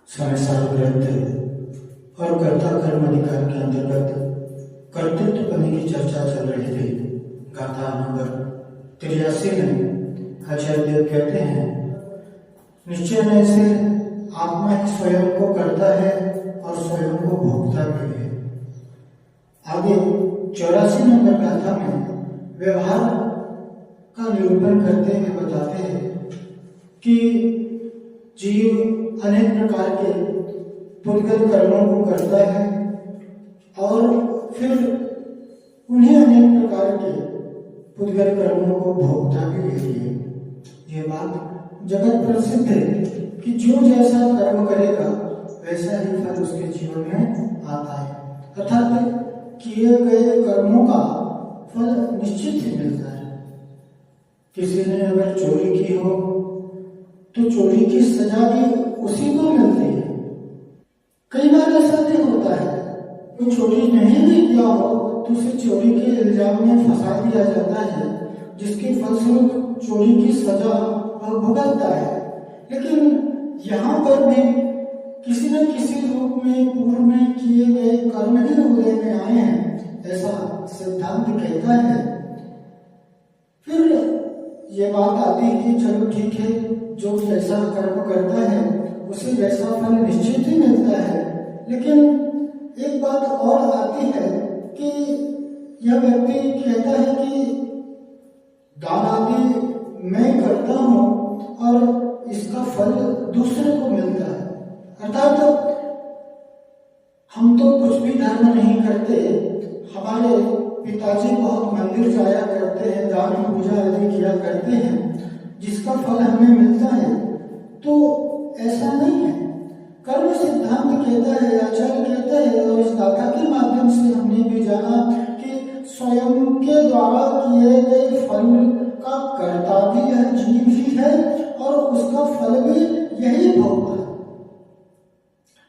समय ग्रंथ और कर्ता कर्म अधिकार के अंतर्गत कर्तृत्व पने की चर्चा चल रही थी। गाथा नंबर 83 में आचार्य देव कहते हैं, निश्चय में से आत्मा ही स्वयं को करता है और स्वयं को भोगता भी है। आगे 84 नंबर गाथा में व्यवहार का निरूपण करते हुए बताते हैं कि जीव अनेक प्रकार के पुद्गल कर्मों को करता है और फिर उन्हीं अनेक प्रकार के पुद्गल कर्मों को भोगता भी है। ये बात जगत प्रसिद्ध है कि जो जैसा कर्म करेगा वैसा ही फल उसके जीवन में आता है, अर्थात किए गए कर्मों का फल निश्चित ही मिलता है। किसी ने अगर चोरी की हो तो चोरी की सजा भी उसी को मिलती है। कई बार ऐसा भी होता है, वो चोरी नहीं भी किया हो तो उसे चोरी के इल्जाम में फंसा दिया जाता है, जिसके फलस्वरूप चोरी की सजा वह भुगतता है। लेकिन यहाँ पर भी किसी न किसी रूप में पूर्व में किए गए कर्म ही उदय में आए हैं, ऐसा सिद्धांत कहता है। फिर ये बात आती है कि चलो ठीक है, जो जैसा कर्म करता है उसे वैसा फल निश्चित ही मिलता है। लेकिन एक बात और आती है कि यह व्यक्ति कहता है कि दान आदि मैं करता हूँ और इसका फल दूसरे को मिलता है, अर्थात हम तो कुछ भी धर्म नहीं करते, हमारे पिताजी बहुत मंदिर जाया करते हैं, दान पूजा आदि किया करते हैं, जिसका फल हमें मिलता है। तो ऐसा नहीं है। कर्म सिद्धांत कहता है, आचार्य कहता है, और इस गाथा के माध्यम से हमने भी जाना कि स्वयं के द्वारा किए गए फल का कर्ता भी यह जीव ही है और उसका फल भी यही भोगता है।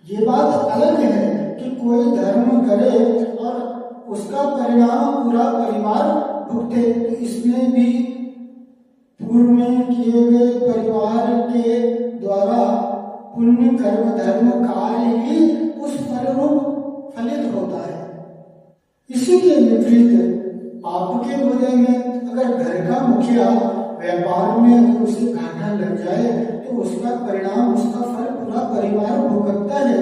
ये बात अलग है कि कोई धर्म करे और उसका परिणाम पूरा परिवार भुगते, तो इसमें भी पूर्व में किए गए परिवार के द्वारा पुण्य कर्म धर्म कार्य ही उस फल रूप फलित होता है। इसी के विपरीत पाप के उदय में अगर घर का मुखिया व्यापार में अगर उसे घाटा लग जाए तो उसका परिणाम, उसका फल पूरा परिवार भुगतता है।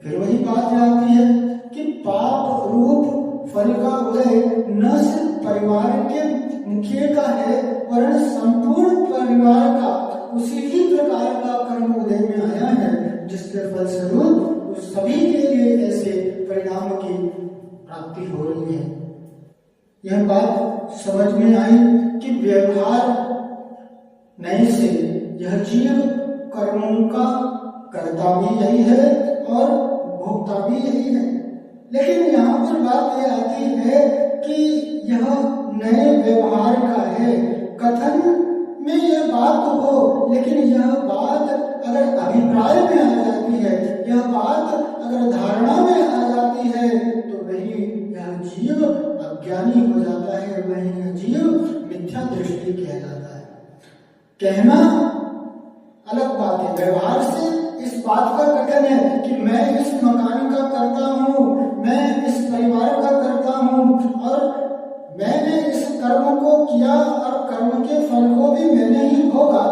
फिर वही बात आती है कि पाप रूप फल का उदय न सिर्फ परिवार के मुखिया का है वरन संपूर्ण परिवार का उसी ही प्रकार का कर्म उदय में आया है, जिसके फलस्वरूप उस सभी के लिए ऐसे परिणाम की प्राप्ति हो रही है। यह बात समझ में आई कि व्यवहार नए से यह जीव कर्मों का कर्ता भी यही है और भोक्ता भी यही है। लेकिन यहाँ पर बात यह आती है कि यह नए व्यवहार का है। कथन में यह बात हो, लेकिन यह बात अगर अभिप्राय में आ जाती है, यह बात अगर धारणा में आ जाती है, तो वही यह जीव अज्ञानी हो जाता है, वही यह जीव मिथ्या दृष्टि कहलाता है। कहना अलग बात है, व्यवहार से इस बात का कथन है कि मैं इस मकान का करता हूँ, मैं इस परिवार का करता हूँ और मैंने इस कर्म को किया और कर्म के फल को भी मैंने ही भोगा।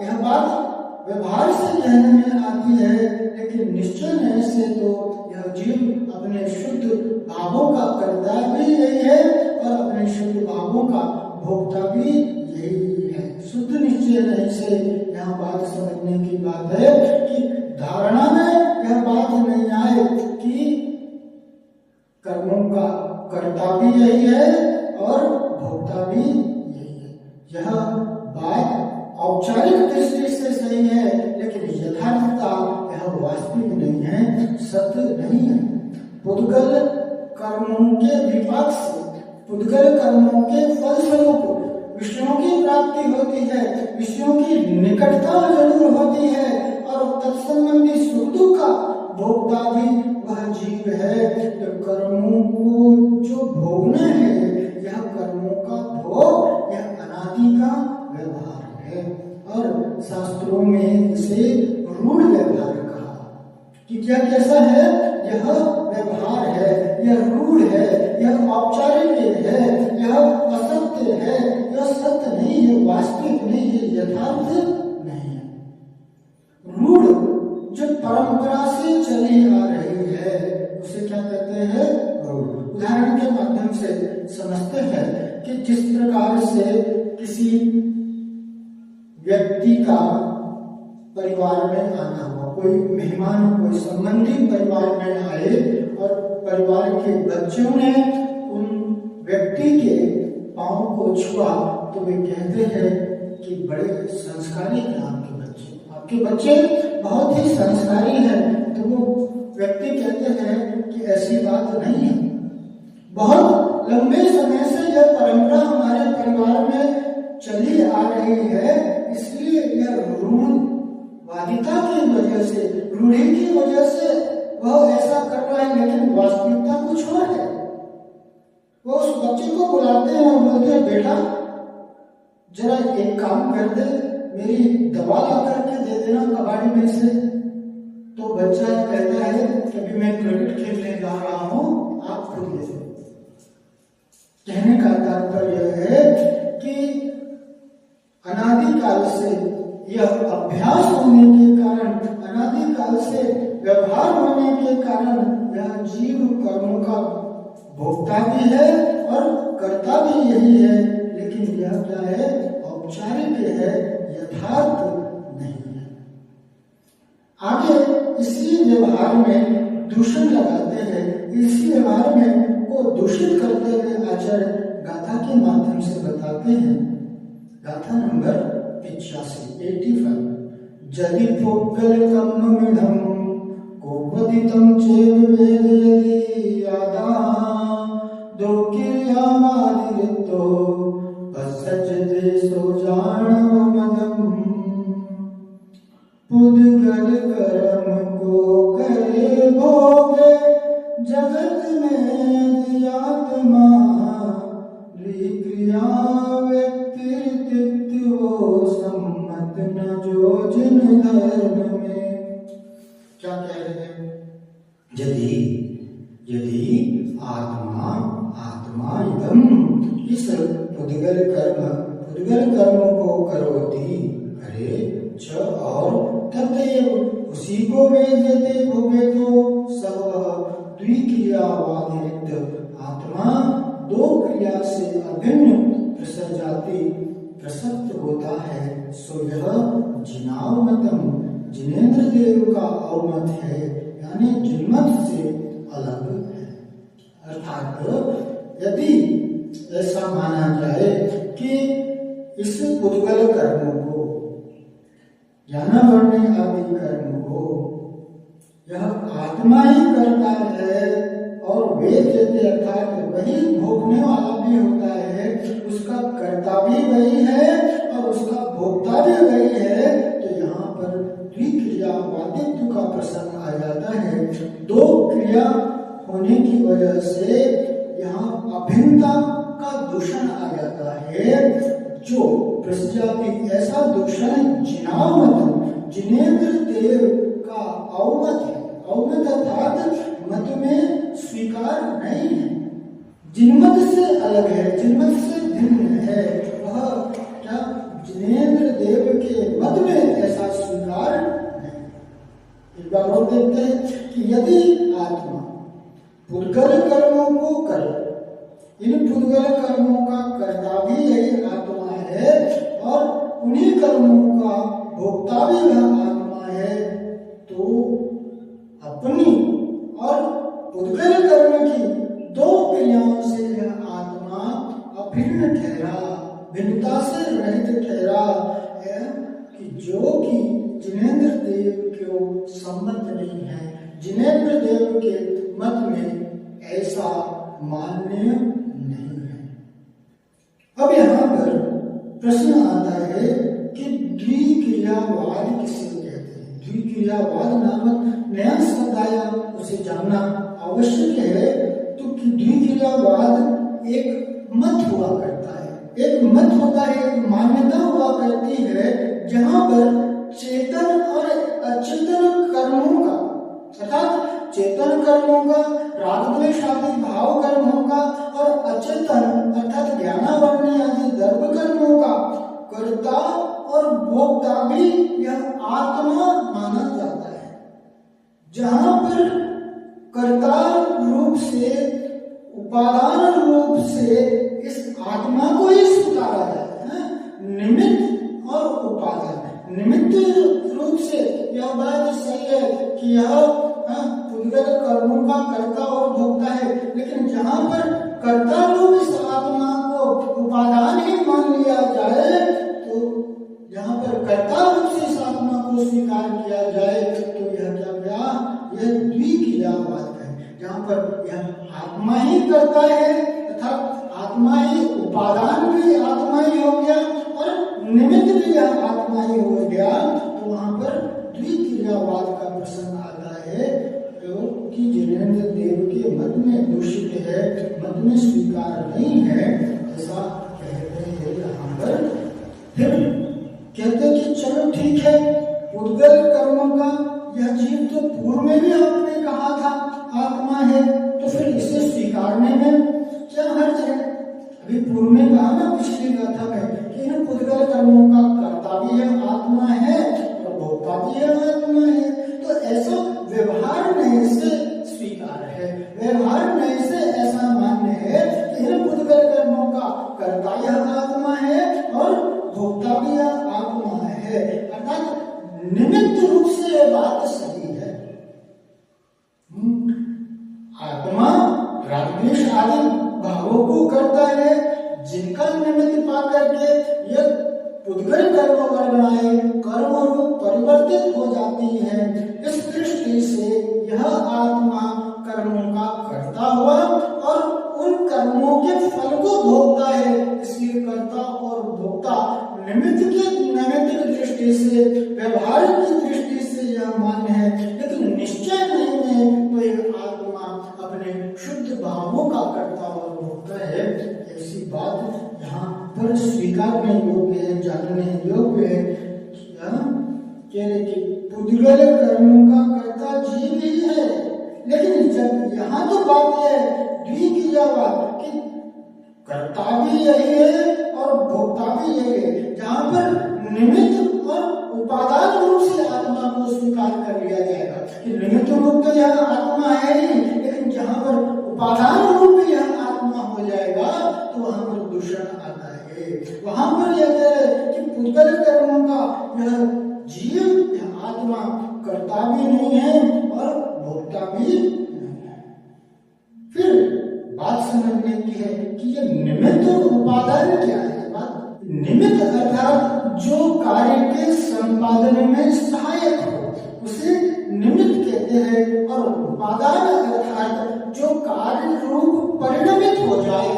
यह बात व्यवहार से कहने में आती है, लेकिन निश्चय से तो यह जीव अपने शुद्ध भावों का कर्ता भी यही है और अपने शुद्ध भावों का भोक्ता भी यही है। शुद्ध निश्चय नहीं से यहाँ बात समझने की बात है कि धारणा में यह बात नहीं आए कि कर्मों का कर्ता भी यही है और भोक्ता भी यही है। यह बात औपचारिक दृष्टि से सही है, लेकिन यथार्थता यह वास्तविक नहीं है, सत्य नहीं है। पुद्गल कर्मों के विपक्ष, पुद्गल कर्मों के फलस्वरूप विषयों की प्राप्ति होती है, विषयों की निकटता जरूर होती है और तत्संबंधी सुख दुख का भोक्ता भी वह जीव है। तो कर्मों को जो भोगना है, यह कर्मों का भोग, यह अनादि का व्यवहार है और शास्त्रों में इसे रूढ़ व्यवहार कहा यह कैसा है, यह व्यवहार है, यह रूढ़ है, यह औपचारिक है, यह असत्य है, यह सत्य नहीं है, वास्तविक नहीं है, यथार्थ नहीं है। रूढ़ जो परंपरा से चली आ रही है उसे क्या कहते हैं, रूढ़। उदाहरण के माध्यम से समझते हैं कि जिस प्रकार से किसी व्यक्ति का परिवार में आना हुआ, कोई मेहमान, कोई संबंधी परिवार में आए और परिवार के बच्चों ने उन व्यक्ति के पांव को छुआ तो वे कहते हैं कि बड़े संस्कारी हैं आपके बच्चे, आपके बच्चे बहुत ही संस्कारी हैं। तो वो व्यक्ति कहते हैं कि ऐसी बात नहीं है। बहुत लंबे समय से यह परंपरा हमारे परिवार में चली आ रही है, इसलिए यह रूढ़वादिता की वजह से, रूढ़ी की वजह से वह ऐसा कर रहा है, लेकिन वास्तविकता कुछ और है। वो उस बच्चे को बुलाते हैं और बोलते हैं, बेटा जरा एक काम कर दे, मेरी दवा ला करके दे देना कबाड़ी में से। तो बच्चा कहता है कि अभी मैं क्रिकेट खेलने जा रहा हूं, आप खुद ले दो। कहने का तात्पर्य है कि अनादिकाल से यह अभ्यास होने के कारण, अनादिकाल से व्यवहार होने के कारण यह जीव कर्मों का भोक्ता भी है और कर्ता भी यही है, लेकिन यह क्या है, औपचारिक है, यथार्थ नहीं है। आगे इसी व्यवहार में दूषण लगाते हैं, इसी व्यवहार में को दूषित करते हुए आचार्य गाथा के माध्यम से बताते हैं। गाथा नंबर 85 जदि पुग्गलकम्ममिढं कोपदितं चेव वेदयति यादा दोकिर्यामादिरितो पसज्जते सोजानवमदम्। पुद्गल कर्म को करे भोगे जगत में दियात्मा क्रिया व्यक्ति वो सम्मत न जो जिन धर्म में। क्या कह रहे हैं, यदि आत्मा इदम, इस पुद्गल कर्म को करोति, अरे च और तदेव उसी को वेदते भोगे तो सब द्विक्रियावादिरिक्त आत्मा दो क्रिया से अभिन्न प्रसक्त होता है, सो यह जिनावमतम, जिनेन्द्र देव का अवमत है, यानी जिनमत से अलग है। अर्थात यदि ऐसा माना जाए कि इस पुद्गल कर्म को, ज्ञानावरण आदि कर्म को यह आत्मा ही करता है और वेद जैसे अर्थात वही भोगने वाला भी होता है, उसका कर्ता भी वही है और उसका भोक्ता भी वही है, तो यहाँ पर द्विक्रियावादित्व का प्रसंग आ जाता है। दो क्रिया होने की वजह से यहाँ अभिन्नता का दूषण आ जाता है, जो प्रसजाति ऐसा दूषण जिनेन्द्र देव का अवमत है। अवमत अर्थात मत में स्वीकार नहीं है, जिनमत से अलग है, जिनमत से भिन्न है, वह क्या जिनेन्द्र देव के मत में ऐसा स्वीकार नहीं। एक बार और देखते हैं कि यदि आत्मा पुद्गल कर्मों को करे, इन पुद्गल कर्मों का कर्ता भी यही आत्मा है और उन्हीं कर्मों का भोक्ता भी वह आत्मा है, तो अपनी और पुद्गल कर्म की दो क्रियाओं से यह आत्मा अभिन्न ठहरा, भिन्नता से रहित ठहरा है, कि जो कि जिनेन्द्र देव को सम्मत नहीं है, जिनेन्द्र देव के मत में ऐसा मान्य नहीं है। अब यहाँ पर प्रश्न आता है कि द्विक्रियावाद किसे कहते हैं। द्विक्रियावाद नामक नया शब्द आया, उसे जानना आवश्यक है। तो द्विक्रियावाद एक मत हुआ करता है, एक मत होता है, एक मान्यता हुआ करती है, जहां पर चेतन और अचेतन कर्मों का, अर्थात कर्मों का, राग द्वेष आदि भाव कर्मों का और अचेतन अर्थात ज्ञानावरणी आदि द्रव्य कर्मों का कर्ता और भोक्ता भी यह आत्मा माना जाता है। जहां पर कर्ता रूप से, उपादान रूप से इस आत्मा को ही स्वीकारा जाता है। निमित्त और उपादान, निमित्त रूप से यह बात सही है कि यह पुद्गल कर्मों का कर्ता और भोक्ता है, लेकिन जहां पर कर्ता रूप इस आत्मा को उपादान ही मान लिया जाए, तो जहां पर कर्ता रूप से इस आत्मा को स्वीकार किया जाए तो यह क्या गया, यह द्विक्रियावाद है। जहां पर यह आत्मा ही करता है तथा आत्मा ही, उपादान भी आत्मा ही हो गया और निमित्त भी यह आत्मा ही हो गया, तो वहां पर द्विक्रियावाद का प्रसंग आता है, जो कि जिनेन्द्र देव के मत में दूषित है, मत में स्वीकार नहीं है, ऐसा कहते हैं यहाँ पर। फिर कहते कि चलो ठीक है, पुद्गल कर्मों का यह जीव तो पूर्व में भी आपने कहा था आत्मा है, तो फिर इसे स्वीकारने में क्या हर्ज है? अभी पूर्व में कहा ना पिछली गाथा में कि इन पुद्गल कर्मों का कर्ता भी है आत्मा है और भोक्ता भी है आत्मा है, तो ऐसा व्यवहार नए से स्वीकार है, व्यवहार नए से ऐसा मान्य है कि इन पुद्गल कर्मों का कर्ता यह आत्मा है और भोक्ता भी यह आत्मा है, अर्थात निमित्त रूप से यह बात सही है। आत्मा राग द्वेष आदि भावों को करता है, जिनका निमित्त पा करके यह पुद्गल कर्म वर्गणाएं कर्म रूप परिवर्तित हो जाती है। इस दृष्टि से यह आत्मा कर्मों का कर्ता हुआ और उन कर्मों के फल को भोगता है, इसलिए कर्ता और भोक्ता निमित्त की नैमित्तिक दृष्टि से, व्यवहार की दृष्टि से यह मान्य है, लेकिन निश्चय नहीं है तो यह आत्मा अपने शुद्ध भावों का कर्ता और भोक्ता है। ऐसी बात यहाँ पर स्वीकारने योग्य है, जानने योग्य है। कह रहे कि पुद्गल कर्मों का कर्ता जीव ही है, लेकिन जब यहाँ तो बात है द्विक्रियावाद कि कर्ता भी यही है और भोक्ता भी यही है, जहाँ पर निमित्त और उपादान रूप से आत्मा को स्वीकार कर लिया जाएगा कि निमित्त रूप तो यह आत्मा है ही, लेकिन जहाँ पर उपादान रूप में यह आत्मा हो जाएगा तो वहां पर दूषण आता है। वहां पर यह कह रहे कि पुद्गल कर्मों का यह जीव, यह आत्मा कर्ता भी नहीं है और भोक्ता भी नहीं है। फिर बात समझने की है कि ये निमित्त और उपादान क्या है। बात निमित्त अर्थात जो कार्य के संपादन में सहायक हो उसे निमित्त कहते हैं, और उपादान अर्थात जो कार्य रूप परिणमित हो जाए,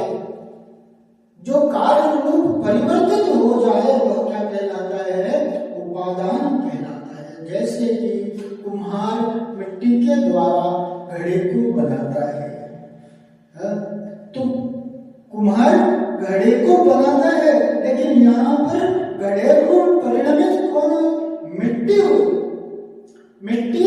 जो कार्य रूप परिवर्तित हो जाए, वह क्या कहलाता है, उपादान कहलाता है। जैसे कि कुम्हार मिट्टी के द्वारा घड़े को बनाता है, तो कुम्हार घड़े को बनाता है, लेकिन यहाँ पर घड़े रूप परिणमित कौन हो, मिट्टी हो, मिट्टी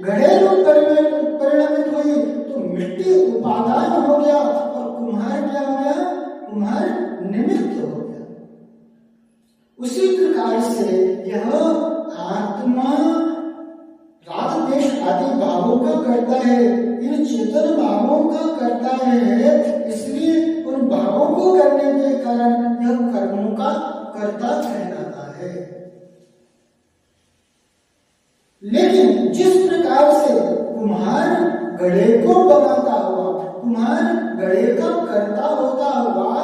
घड़े रूप परिणमित हुई तो मिट्टी उपादान हो गया और कुम्हार क्या हो गया, कुम्हार निमित्त हो गया। उसी प्रकार से यह आत्मा राग द्वेष आदि भावों का करता है, इन चेतन भावों का करता है, इसलिए उन भावों को करने के कारण यह कर्मों का कर्ता कहलाता है। लेकिन जिस प्रकार से कुम्हार घड़े को बनाता हुआ, कुम्हार घड़े का कर्ता होता हुआ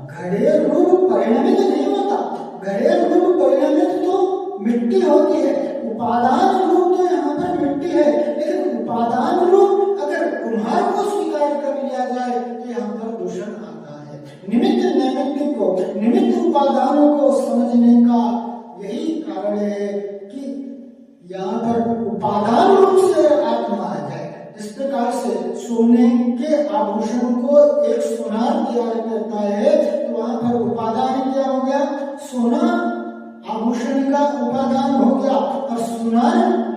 घड़े रूप परिणमित नहीं होता, घड़े रूप परिणमित तो मिट्टी होती है, उपादान रूप तो यहाँ पर मिट्टी है, लेकिन उपादान रूप अगर कुम्हार को स्वीकार कर लिया जाए तो यहाँ पर दूषण आता है। निमित्त नैमित्तिक को, निमित्त उपादानों को समझने का यही कारण है कि यहाँ पर उपादान रूप से आत्मा आ जाए। इस प्रकार से सोने के आभूषण को एक सोनार तैयार करता है तो वहां पर उपादान क्या हो गया, सोना आभूषण का उपादान हो गया और सोनार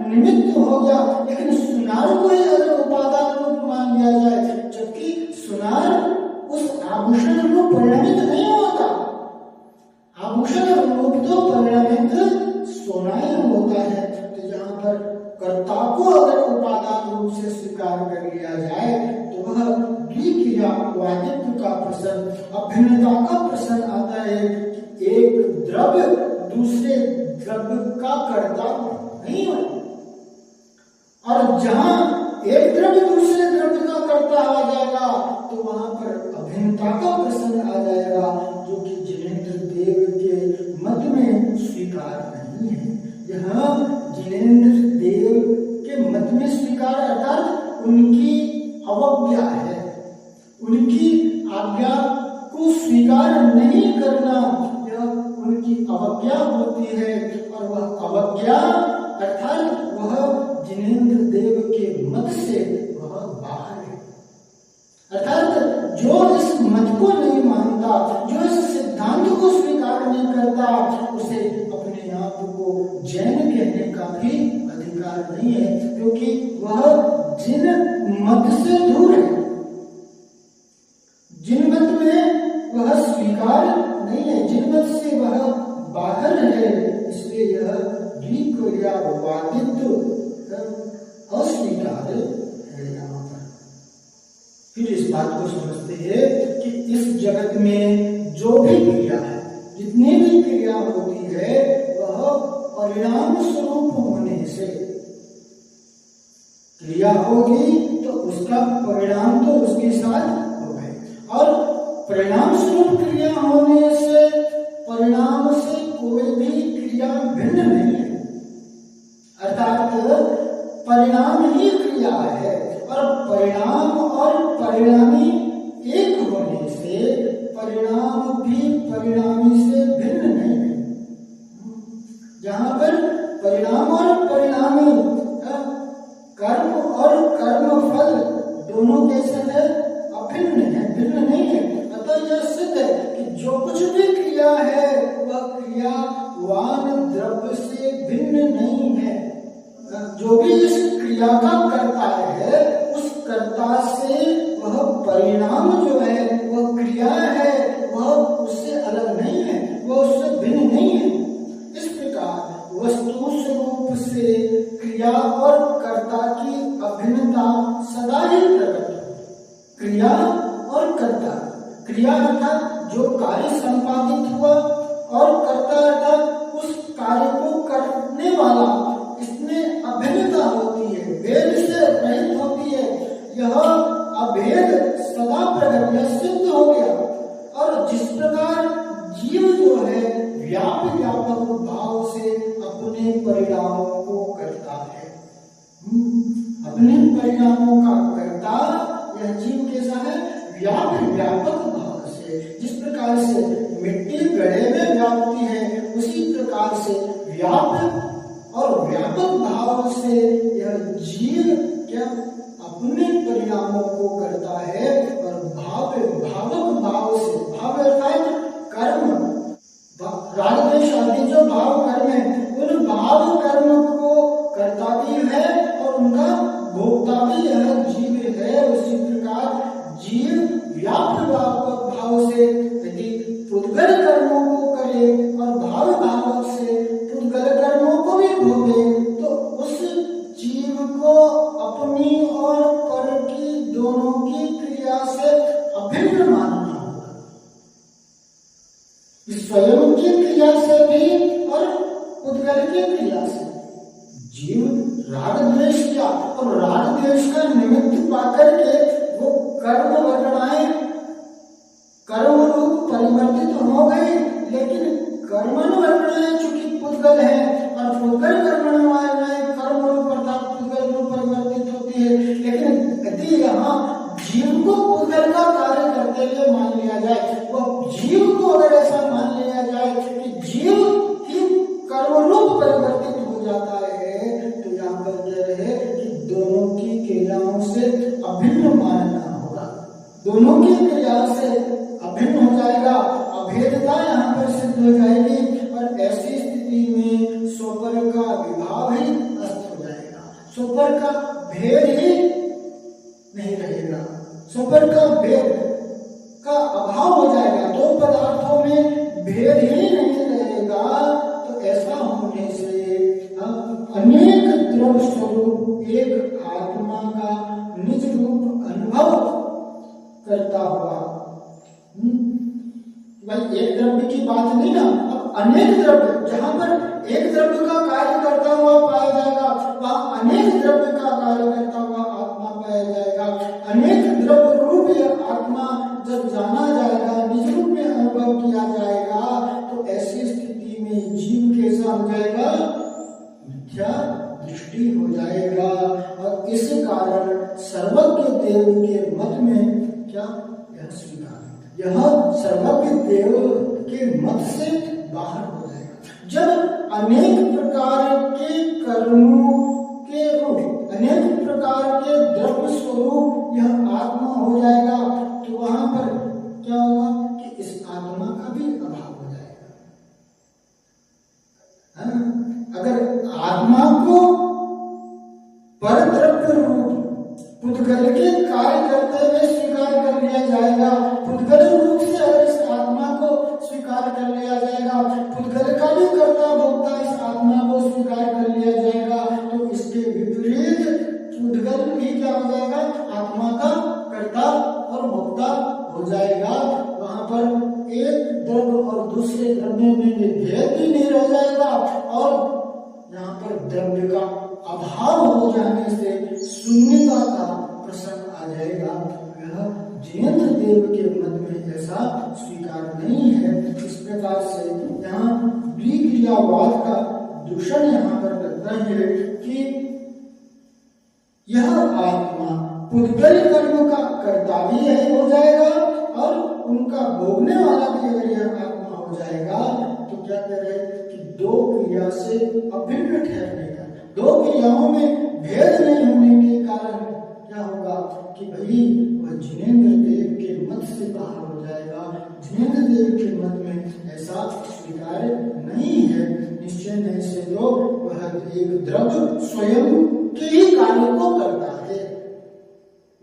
निमित्त हो गया, लेकिन सुनार को ही अगर उपादान रूप मान लिया जाए, जबकि सुनार उस आभूषण रूप परिणमित नहीं होता। आभूषण रूप तो परिणमित सोना ही होता है। तो यहाँ पर कर्ता को अगर उपादान रूप से स्वीकार कर लिया जाए तो वह द्विक्रिया वादित्व का प्रश्न, अभिन्नता का प्रश्न आता है कि एक द्रव्य दूसरे द्रव्य का कर्ता नहीं है। और जहां एक द्रव्य दूसरे द्रव्य का कर्ता आ जाएगा तो वहां पर अभिन्नता का प्रश्न आ जाएगा, जो कि जिनेंद्र देव के मत में स्वीकार नहीं है। यह जिनेंद्र देव के मत में स्वीकार अर्थात उनकी अवज्ञा है, उनकी आज्ञा को स्वीकार नहीं करना, यह उनकी अवज्ञा होती है। और वह अवज्ञा अर्थात वह जिनेंद्र देव के मत से वह बाहर है। अर्थात जो इस मत को नहीं मानता, जो इस सिद्धांत को स्वीकार नहीं करता, उसे अपने आप को जैन कहने का भी अधिकार नहीं है, क्योंकि वह जिन मत से दूर है, जिन मत में वह स्वीकार नहीं है, जिन मत से वह बाहर है, इसलिए यह द्विक्रिया वादित्व अस्वीकार है। यहाँ पर फिर इस बात को समझते हैं कि इस जगत में जो भी क्रिया है, जितनी भी क्रिया होती है, वह परिणाम स्वरूप होने से क्रिया होगी तो उसका परिणाम तो उसके साथ होगा, और परिणाम स्वरूप क्रिया होने से परिणाम से कोई भी क्रिया भिन्न नहीं है। अर्थात परिणाम ही क्रिया है, और परिणाम और परिणामी एक होने से परिणाम भी परिणामी से भिन्न नहीं है। जहां पर परिणाम और परिणामी, कर्म और कर्म फल दोनों कैसे है? अभिन्न है, भिन्न नहीं है। अतः यह सिद्ध है कि जो कुछ भी क्रिया है वह क्रियावान द्रव्य से भिन्न नहीं है। जो भी इस क्रिया का कर्ता है, उस कर्ता से वह परिणाम जो है, वह क्रिया है, वह उससे अलग नहीं है, वह उससे भिन्न नहीं है। इस प्रकार वस्तु स्वरूप से क्रिया और कर्ता की अभिन्नता सदा ही प्रकट है। क्रिया और कर्ता, क्रिया अर्थात जो कार्य संपादित हुआ, और कर्ता अर्थात उस कार्य को करने वाला, इसमें अभिन्नता होती है, भेद से रहित होती है। यह अभेद सदा प्रकट, यह सिद्ध हो गया। और जिस प्रकार जीव जो है व्यापक भाव से अपने परिणामों को करता है, अपने परिणामों का करता यह जीव कैसा है? व्यापक भाव से। जिस प्रकार से मिट्टी गड्ढे में व्यापती है, उसी प्रकार से व्यापक और व्यापक भाव से यह जीव क्या अपने परिणामों को करता है। और भावक भाव से, भाव अर्थात कर्म, राग द्वेष आदि जो भाव कर्म है, उन भाव कर्म को करता भी है और उनका भोक्ता भी यह जीव है। उसी प्रकार जीव व्यापक भाव से यदि पुद्गल कर्मों को करे और भाव से पुद्गल कर्मों को भी भोगे, तो उस जीव को अपनी और पर की दोनों की क्रिया से अभिन्न मानना होगा। स्वयं की क्रिया से भी और पुद्गल की क्रिया से। जीव राग द्वेष किया और राग द्वेष का निमित्त पाकर के वो कर्म वर्णनाएं कर्म रूप परिवर्तित हो गई, लेकिन कर्मन वर्णनाएं चूंकि पुद्गल है और पुद्गल कर्मणाएं कर्म रूप अर्थात पुद्गल रूप परिवर्तित होती है। लेकिन यदि यहाँ जीव को पुद्गल का कार्य करते हुए मान लिया जाए, वो जीव को अगर ऐसा मान लिया जाए कि जीव ही कर्म रूप परिवर्तित हो जाता है, तो यहाँ पर यह है कि दोनों की क्रियाओं से अभिन्न मानना होगा। दोनों की क्रिया से अभिन्न हो जाएगा, अभेदता यहाँ पर सिद्ध हो जाएगी, और ऐसी स्थिति में स्वपर का विभाव ही अस्त हो जाएगा। सो पर का भेद ही नहीं रहेगा, सो पर का भेद का अभाव हो जाएगा, दो पदार्थों में भेद ही नहीं रहेगा। तो ऐसा होने से अनेक द्रव्य स्वरूप एक आत्मा का निज रूप अनुभव करता हुआ, भाई एक द्रव्य की बात नहीं ना, अब अनेक द्रव्य, जहां पर एक द्रव्य का कार्य करता हुआ पाया जाएगा वहां अनेक द्रव्य का कार्य करता हुआ आत्मा पाया जाएगा। अनेक द्रव्य रूप यह आत्मा जब जाना जाएगा, निज रूप में अनुभव किया जाएगा, तो ऐसी स्थिति में जीव कैसा हो जाएगा, मिथ्या दृष्टि हो जाएगा। और इस कारण सर्वज्ञ देव के मत में क्या यह स्वीकार, यह सर्वज्ञ देव के मत से बाहर हो जाएगा। जब अनेक प्रकार के कर्मों के रूप, अनेक प्रकार के द्रव्य स्वरूप यह आत्मा हो जाएगा, तो वहां पर क्या होगा कि इस आत्मा का भी अभाव हो जाएगा। अगर आत्मा को पर द्रव्य रूप पुद्गल के कार्य करते हुए स्वीकार कर लिया जाएगा, पुद्गल रूप से अगर इस आत्मा को स्वीकार कर लिया जाएगा, पुद्गल का भी कर्ता भोक्ता इस आत्मा को स्वीकार कर लिया जाएगा, तो इसके विपरीत पुद्गल भी क्या हो जाएगा, आत्मा का कर्ता और भोक्ता हो जाएगा। वहां पर एक द्रव्य और दूसरे द्रव्य में भेद भी नहीं रह जाएगा, और यहाँ पर द्रव्य का अभाव हो जाने से शून्यता का प्रसंग आ जाएगा। यह जिनेंद्र देव के मत में ऐसा स्वीकार नहीं है। इस प्रकार से यहाँ द्विक्रियावाद का दूषण यहाँ पर करता है कि यह आत्मा पुद्गल कर्म का कर्ता भी यही हो जाएगा, और उनका भोगने वाला भी अगर यह आत्मा हो जाएगा, तो क्या कह रहे कि दो क्रिया से अभिन्न ठहरने का, दो क्रियाओं में भेद नहीं होने के कारण क्या होगा कि भाई वह जिनेंद्र देव के मत से बाहर हो जाएगा। जिनेंद्र देव के मत में ऐसा स्वीकार नहीं है। निश्चय नहीं से तो वह एक द्रव्य स्वयं के ही कार्य को करता है।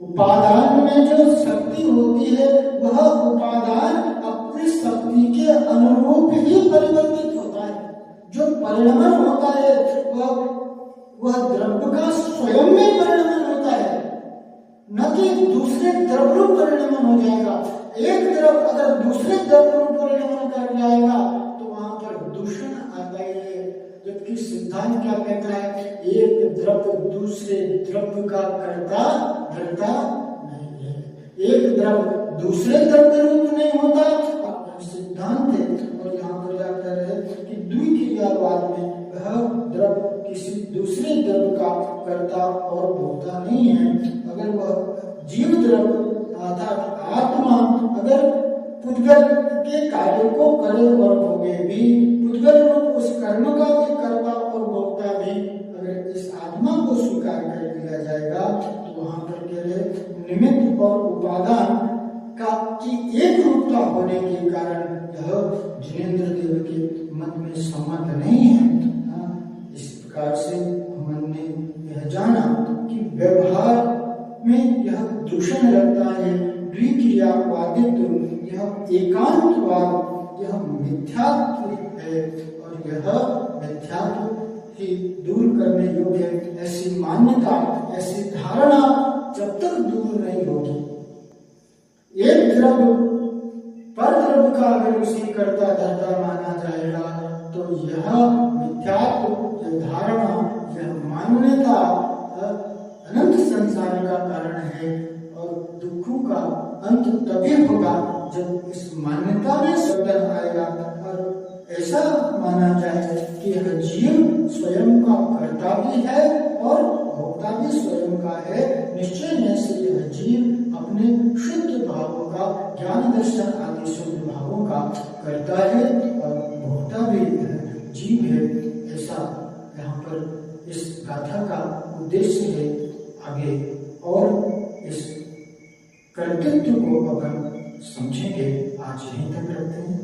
उपादान में जो शक्ति होती है वह उपादान अपनी शक्ति के अनुरूप ही परिवर्तित होता है। जो परिणमन होता है वह द्रव्य का स्वयं में परिणमन होता है, न कि दूसरे द्रव्य परिणमन हो जाएगा। एक द्रव्य अगर दूसरे द्रव्य परिणमन कर जाएगा तो वहां पर दूषण आता है। जबकि सिद्धांत क्या कहता है, एक द्रव्य दूसरे द्रव्य का कर्ता धर्ता नहीं है। एक द्रव्य दूसरे द्रव्य रूप नहीं होता, सिद्धांत है। और यहाँ पर क्या कह रहे हैं कि द्विक्रियावाद में वह द्रव्य किसी दूसरे द्रव्य का कर्ता और भोक्ता नहीं है। अगर वह जीव द्रव्य अर्थात आत्मा अगर पुद्गल के कार्य को करे और भोगे भी, पुद्गल रूप उस कर्म का भी कर्ता और भोक्ता भी अगर इस आत्मा को स्वीकार कर लिया जाएगा, तो वहां पर कह रहे निमित्त और उपादान का की एक रूपता होने के कारण यह जिनेंद्र देव के मत में सम्मत नहीं है। इस प्रकार से हमने यह जाना कि व्यवहार में यह दूषण लगता है, द्विक्रियावादित्व, यह एकांतवाद, यह मिथ्यात्व है, और यह मिथ्यात्व ही दूर करने योग्य ऐसी मान्यता, ऐसी धारणा जब तक दूर नहीं होगी, एक द्रव्य पर द्रव्य का अगर उसी कर्ता धर्ता माना जाएगा, तो यह मिथ्यात्व, यह धारणा, यह मान्यता अनंत संसार का कारण है। और दुखों का अंत तभी होगा जब इस मान्यता में सत्य आएगा और ऐसा माना जाए कि यह जीव स्वयं का कर्ता भी है और भोक्ता भी स्वयं का है। निश्चय में से यह जीव अपने शुद्ध भावों का, ज्ञान दर्शन आदि शुद्ध भावों का कर्ता है और भोक्ता भी जीव है। ऐसा यहाँ पर इस गाथा का उद्देश्य है। आगे और इस कर्तृत्व को अपन समझेंगे। आज यहीं तक रखते हैं।